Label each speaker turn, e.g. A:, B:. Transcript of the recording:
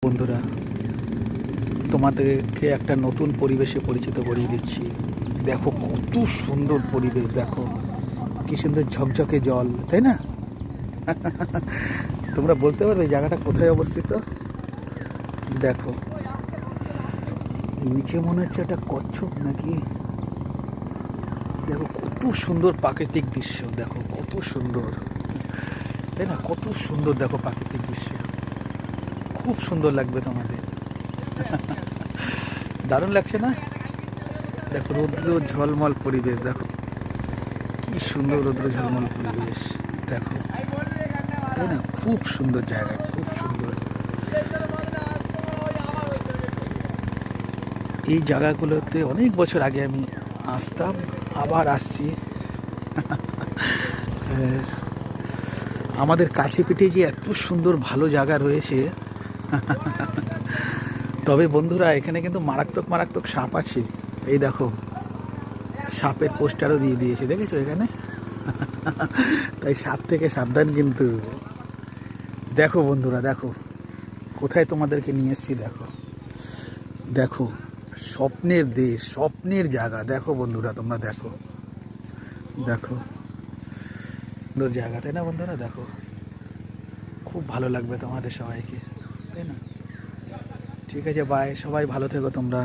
A: বন্ধুরা, তোমাদেরকে একটা নতুন পরিবেশে পরিচিত করিয়ে দিচ্ছি। দেখো কত সুন্দর পরিবেশ, দেখো কি সুন্দর ঝকঝকে জল, তাই না? তোমরা বলতে পারবে এই জায়গাটা কোথায় অবস্থিত? দেখো নিচে মনে হচ্ছে একটা কচ্ছপ নাকি। দেখো কত সুন্দর প্রাকৃতিক দৃশ্য, দেখো কত সুন্দর, তাই না? কত সুন্দর দেখো প্রাকৃতিক দৃশ্য, খুব সুন্দর লাগবে তোমাদের। দারুণ লাগছে না? দেখো রৌদ্র ঝলমল পরিবেশ, দেখো কি সুন্দর রৌদ্র ঝলমল পরিবেশ, দেখো, তাই না? খুব সুন্দর জায়গা, খুব সুন্দর। এই জায়গাগুলোতে অনেক বছর আগে আমি আসতাম, আবার আসছি। আমাদের কাছে পিঠে যে এত সুন্দর ভালো জায়গা রয়েছে। তবে বন্ধুরা, এখানে কিন্তু মারাত্মক মারাত্মক সাপ আছে। এই দেখো সাপের পোস্টারও দিয়ে দিয়েছে, দেখেছো এখানে? তাই সাপ থেকে সাবধান কিন্তু। দেখো বন্ধুরা, দেখো কোথায় তোমাদেরকে নিয়ে এসেছি, দেখো দেখো স্বপ্নের দেশ, স্বপ্নের জায়গা। দেখো বন্ধুরা, তোমরা দেখো, দেখো সুন্দর জায়গা, তাই না বন্ধুরা? দেখো খুব ভালো লাগবে তোমাদের সবাইকে, তাই না? ঠিক আছে, বাই, সবাই ভালো থেকো তোমরা।